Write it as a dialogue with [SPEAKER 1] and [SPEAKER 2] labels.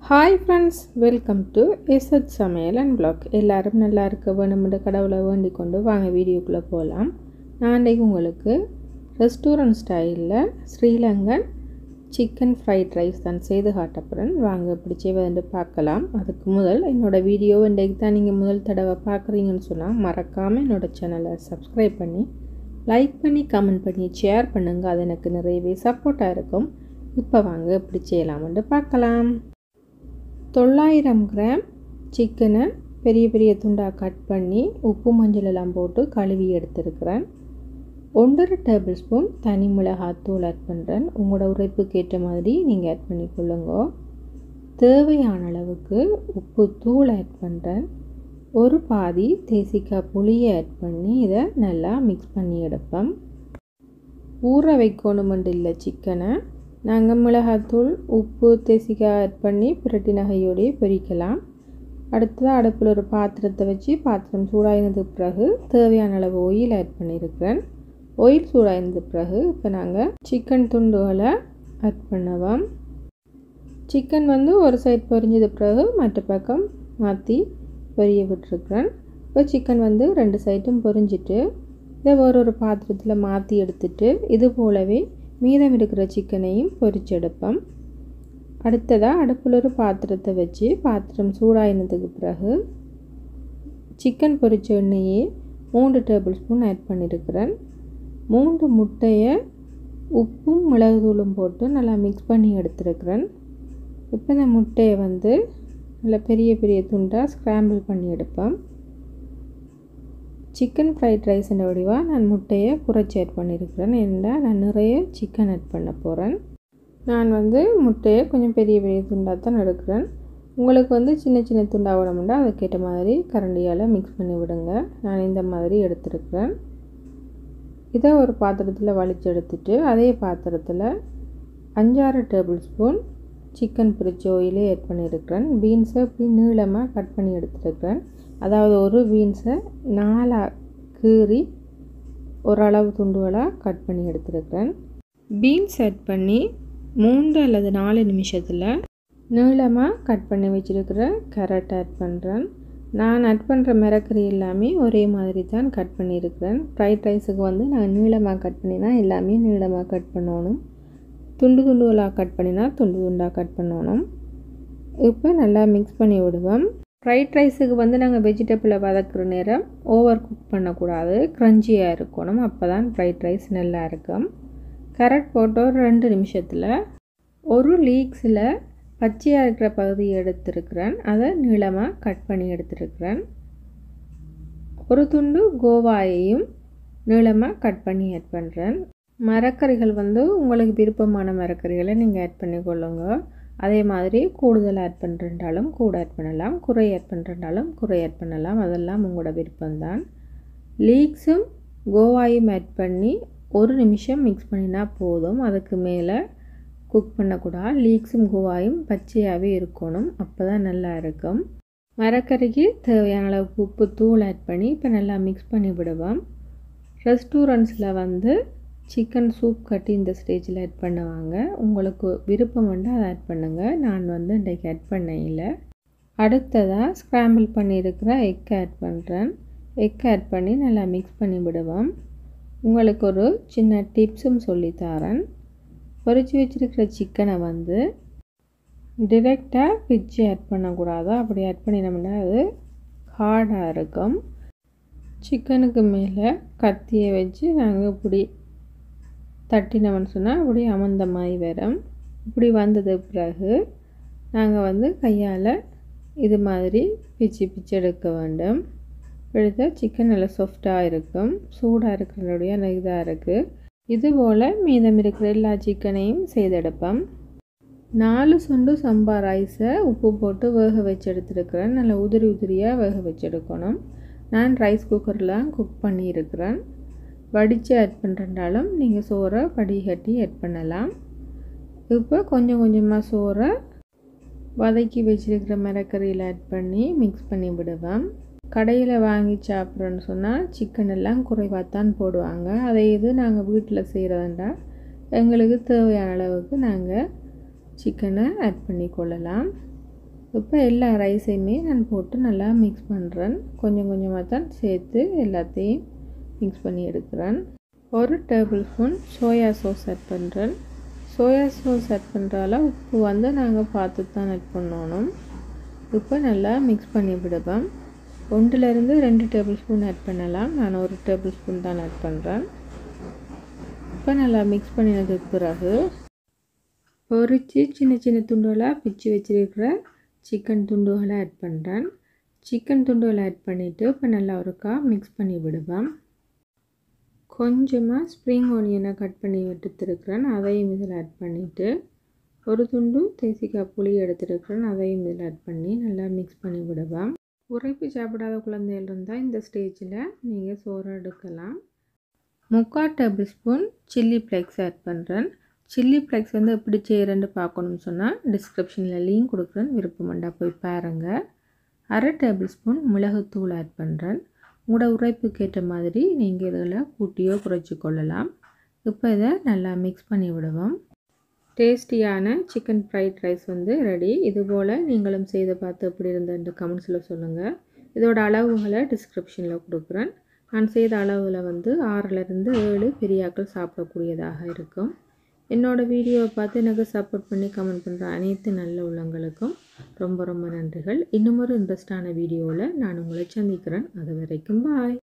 [SPEAKER 1] Hi friends, welcome to SH சமையல் and black. எல்லோரும் நல்லா இருக்க வேணும்னு கடவுளை வேண்டிக் கொண்டு வாங்க வீடியோக்குள்ளே போகலாம். நான் இன்றைக்கு உங்களுக்கு ரெஸ்டாரண்ட் ஸ்டைலில் ஸ்ரீலங்கன் சிக்கன் ஃப்ரைட் ரைஸ் தான் செய்து காட்டப்படுறேன். வாங்க எப்படி செய்வதுன்னு பார்க்கலாம். அதுக்கு முதல் என்னோடய வீடியோ இன்றைக்கு தான் நீங்கள் முதல் தடவை பார்க்குறீங்கன்னு சொன்னால் மறக்காமல் என்னோடய சேனலை சப்ஸ்கிரைப் பண்ணி லைக் பண்ணி கமெண்ட் பண்ணி ஷேர் பண்ணுங்கள். அது எனக்கு நிறையவே சப்போர்ட்டாக இருக்கும். இப்போ வாங்க எப்படி செய்யலாம்னு பார்க்கலாம். 900 கிராம் சிக்கனை பெரிய பெரிய துண்டாக கட் பண்ணி உப்பு மஞ்சள் எல்லாம் போட்டு கழுவி எடுத்துருக்கிறேன். 1.5 டேபிள் ஸ்பூன் தனி மிளகாத்தூள் ஆட் பண்ணுறேன். உங்களோட உரைப்புக்கு ஏற்ற மாதிரி நீங்கள் ஆட் பண்ணிக்கொள்ளுங்க. தேவையான அளவுக்கு உப்பு தூள் ஆட் பண்ணுறேன். ஒரு பாதி தேசிக்காய் புளியை ஆட் பண்ணி இதை நல்லா மிக்ஸ் பண்ணி எடுப்பேன். ஊற வைக்கணுமெண்டு இல்லை சிக்கனை நாங்கள் மிளகாத்தூள் உப்பு தேசிக்காய் ஆட் பண்ணி பிரட்டி நகையோடையே பொரிக்கலாம். அடுத்ததாக அடுப்பில் ஒரு பாத்திரத்தை வச்சு பாத்திரம் சூடாயினதுக்கு பிறகு தேவையான அளவு ஆயில் ஆட் பண்ணியிருக்கிறேன். ஆயில் சூடாயினதுக்கு பிறகு இப்போ நாங்கள் சிக்கன் துண்டுகளை ஆட் பண்ணுவோம். சிக்கன் ஒரு சைட் பொரிஞ்சது பிறகு மற்ற பக்கம் மாற்றி பொரிய விட்டுருக்குறேன். இப்போ சிக்கன் 2 சைட்டும் பொரிஞ்சிட்டு இதை ஒரு பாத்திரத்தில் மாற்றி எடுத்துட்டு இது போலவே மீதம் இருக்கிற சிக்கனையும் பொரிச்செடுப்போம். அடுத்ததாக அடுப்பில் ஒரு பாத்திரத்தை வச்சு பாத்திரம் சூடாயினதுக்கு பிறகு சிக்கன் பொரிச்ச எண்ணெயை 3 டேபிள் ஸ்பூன் ஆட் பண்ணியிருக்கிறேன். 3 முட்டையை உப்பும் மிளகுத்தூளும் போட்டு நல்லா மிக்ஸ் பண்ணி எடுத்துருக்கிறேன். இப்போ இந்த முட்டையை நல்லா பெரிய பெரிய துண்டாக ஸ்க்ராம்பிள் பண்ணி எடுப்பேன். சிக்கன் ஃப்ரைட் ரைஸிൻ്റെ வடிவாக நான் முட்டையை குறைச்சி ஆட் பண்ணியிருக்கிறேன். ஏன்னா நான் நிறைய சிக்கன் ஆட் பண்ண போகிறேன். நான் முட்டையை கொஞ்சம் பெரிய பெரிய துண்டாக தான் எடுக்கிறேன். உங்களுக்கு சின்ன சின்ன துண்டாக வேணும்னா அதுக்கேற்ற மாதிரி கரண்டியால் மிக்ஸ் பண்ணி விடுங்க. நான் இந்த மாதிரி எடுத்துருக்கிறேன். இதை ஒரு பாத்திரத்தில் வலிச்சு எடுத்துட்டு அதே பாத்திரத்தில் 5-6 டேபிள் ஸ்பூன் சிக்கன் பொரிச்ச ஆயிலே ஆட் பண்ணியிருக்கிறேன். பீன்ஸை இப்படி நீளமாக கட் பண்ணி எடுத்துருக்கிறேன். அதாவது ஒரு பீன்ஸை 4 கீறி ஓரளவு துண்டுகளாக கட் பண்ணி எடுத்துருக்கிறேன். பீன்ஸ் ஆட் பண்ணி 3 அல்லது 4 நிமிஷத்தில் நீளமாக கட் பண்ணி வச்சுருக்கிற கேரட் ஆட் பண்ணுறேன். நான் ஆட் பண்ணுற மிரக்கறி எல்லாமே ஒரே மாதிரி தான் கட் பண்ணியிருக்கிறேன். ஃப்ரைட் ரைஸுக்கு நான் நீளமாக கட் பண்ணினா எல்லாமே நீளமாக கட் பண்ணணும். துண்டு துண்டுகளாக கட் பண்ணினா துண்டு துண்டாக கட் பண்ணணும். இப்போ நல்லா மிக்ஸ் பண்ணி விடுவோம். ஃப்ரைட் ரைஸுக்கு நாங்கள் வெஜிடபிளை வதக்குற நேரம் ஓவர் குக் பண்ணக்கூடாது, க்ரன்ச்சியாக இருக்கணும். அப்போ தான் ஃப்ரைட் ரைஸ் நல்லா இருக்கும். கேரட் போட்டு ஒரு 2 நிமிஷத்தில் ஒரு லீக்ஸில் பச்சையாக இருக்கிற பகுதியை எடுத்துருக்கிறேன். அதை நீளமாக கட் பண்ணி எடுத்துருக்கிறேன். ஒரு துண்டு கோவாயையும் நீளமாக கட் பண்ணி ஆட் பண்ணுறேன். மரக்கறிகள் உங்களுக்கு விருப்பமான மரக்கறிகளை நீங்கள் ஆட் பண்ணிக்கொள்ளுங்க. அதே மாதிரி கூடுதல் ஆட் பண்ணுறதாலும் கூட ஆட் பண்ணலாம், குறை ஆட் பண்ணுறதாலும் குறை ஆட் பண்ணலாம். அதெல்லாம் உங்களோட விருப்பம்தான். லீக்ஸும் கோவாயும் ஆட் பண்ணி 1 நிமிஷம் மிக்ஸ் பண்ணினா போதும். அதுக்கு மேலே குக் பண்ணக்கூடாது. லீக்ஸும் கோவாயும் பச்சையாகவே இருக்கணும். அப்போ தான் நல்லா இருக்கும். மரக்கறிக்கு தேவையான அளவுக்கு உப்பு தூள் ஆட் பண்ணி இப்போ நல்லா மிக்ஸ் பண்ணி விடுவோம். ரெஸ்டாரண்ட்ஸில் சிக்கன் சூப் கட்டி இந்த ஸ்டேஜில் ஆட் பண்ணுவாங்க. உங்களுக்கு விருப்பம் அதை ஆட் பண்ணுங்கள். நான் இன்றைக்கு ஆட் பண்ண இல்லை. அடுத்ததாக ஸ்க்ராம்பிள் பண்ணியிருக்கிற எக் ஆட் பண்ணுறேன். எக் ஆட் பண்ணி நல்லா மிக்ஸ் பண்ணி விடுவோம். உங்களுக்கு ஒரு சின்ன டிப்ஸும் சொல்லித்தரேன். பொரிச்சு வச்சுருக்கிற சிக்கனை டிரெக்டாக பிச்சு ஆட் பண்ணக்கூடாது. அப்படி ஆட் பண்ணினோம்னா அது ஹார்டாக இருக்கும். சிக்கனுக்கு மேலே கத்தியை வச்சு நாங்கள் இப்படி தட்டினோம்னு சொன்னால் அப்படி அமர்ந்த மாதிரி வரும். இப்படி வந்தது பிறகு நாங்கள் கையால் இது மாதிரி பிச்சு பிச்சு எடுக்க வேண்டும். எடுத்த சிக்கன் நல்லா சாஃப்டாக இருக்கும். சூடாக இருக்கிறதுடைய இதாக இருக்குது. இதுபோல் மீதம் இருக்கிற எல்லா சிக்கனையும் செய்தெடுப்போம். 4 சுண்டு சம்பா ரைஸை உப்பு போட்டு வேக வச்சு எடுத்துருக்கிறேன். நல்லா உதிரி உதிரியாக வேக வச்சு எடுக்கணும். நான் ரைஸ் குக்கரில் குக் பண்ணியிருக்கிறேன். வடித்து ஆட் பண்ணுறதாலும் நீங்கள் சோறை வடிகட்டி ஆட் பண்ணலாம். இப்போ கொஞ்சம் கொஞ்சமாக சோறை வதக்கி வச்சுருக்கிற மிரக்கறியில் ஆட் பண்ணி மிக்ஸ் பண்ணி விடுவேன். கடையில் வாங்கி சாப்பிட்றோன்னு சொன்னால் சிக்கன் எல்லாம் குறைவாக தான் போடுவாங்க. அதே இது நாங்கள் வீட்டில் செய்கிறதுண்டா எங்களுக்கு தேவையான அளவுக்கு நாங்கள் சிக்கனை ஆட் பண்ணி கொள்ளலாம். இப்போ எல்லா ரைஸையுமே நான் போட்டு நல்லா மிக்ஸ் பண்ணுறேன். கொஞ்சம் கொஞ்சமாக தான் சேர்த்து எல்லாத்தையும் மிக்ஸ் பண்ணி எடுக்கிறேன். 1 tablespoon soya sauce add பண்ணுறேன். சோயா சாஸ் ஆட் பண்ணுறால உப்பு வந்து நாங்கள் பார்த்து தான் ஆட் பண்ணணும். இப்போ நல்லா மிக்ஸ் பண்ணி விடுவோம். 1லேருந்து 2 டேபிள் ஸ்பூன் ஆட் பண்ணலாம். நான் 1 டேபிள் ஸ்பூன் தான் ஆட் பண்ணுறேன். இப்போ நல்லா மிக்ஸ் பண்ணினதுக்கு பிறகு பொரித்து சின்ன சின்ன துண்டுகளாக பிச்சு வச்சுருக்கிற சிக்கன் துண்டுகளை ஆட் பண்ணுறேன். சிக்கன் துண்டுகளை ஆட் பண்ணிவிட்டு இப்போ நல்லா ஒருக்கா மிக்ஸ் பண்ணி விடுவேன். கொஞ்சமாக ஸ்ப்ரிங் ஆனியனை கட் பண்ணி எடுத்துருக்கிறேன். அதையும் இதில் ஆட் பண்ணிவிட்டு ஒரு துண்டு தேசிக்காய் புளி எடுத்துருக்கிறேன். அதையும் இதில் ஆட் பண்ணி நல்லா மிக்ஸ் பண்ணி விடுவேன். உரைப்பு சாப்பிடாத குழந்தைகள் இருந்தால் இந்த ஸ்டேஜில் நீங்கள் சோறு எடுக்கலாம். 3/4 tablespoon chilli flakes add பண்ணுறேன். சில்லி ஃப்ளேக்ஸ் வந்து எப்படி செய்கிறேன்னு பார்க்கணும்னு சொன்னால் டிஸ்கிரிப்ஷனில் லிங்க் கொடுக்குறேன், விருப்பமண்டா போய் பாருங்கள். 1/2 டேபிள் ஸ்பூன் மிளகுத்தூள் ஆட் பண்ணுறேன். உங்களோட உரைப்புக்கு ஏற்ற மாதிரி நீங்கள் இதில் கூட்டியோ குறைச்சி கொள்ளலாம். இப்போ இதை நல்லா மிக்ஸ் பண்ணி விடுவோம். டேஸ்டியான சிக்கன் ஃப்ரைட் ரைஸ் வந்து ரெடி. இதுபோல் நீங்களும் செய்து பார்த்து எப்படி இருந்ததுன்ற கமெண்ட்ஸில் சொல்லுங்கள். இதோட அளவுகளை டிஸ்கிரிப்ஷனில் கொடுக்குறேன். நான் செய்த அளவில் வந்து 6லேருந்து 7 பெரியாக்கள் சாப்பிடக்கூடியதாக இருக்கும். என்னோடய வீடியோவை பார்த்து எனக்கு சப்போர்ட் பண்ணி கமெண்ட் பண்ணுற அனைத்து நல்ல உள்ளங்களுக்கும் ரொம்ப ரொம்ப நன்றிகள். இன்னும் ஒரு இன்ட்ரெஸ்டான வீடியோவில் நான் உங்களை சந்திக்கிறேன். அது வரைக்கும் பாய்.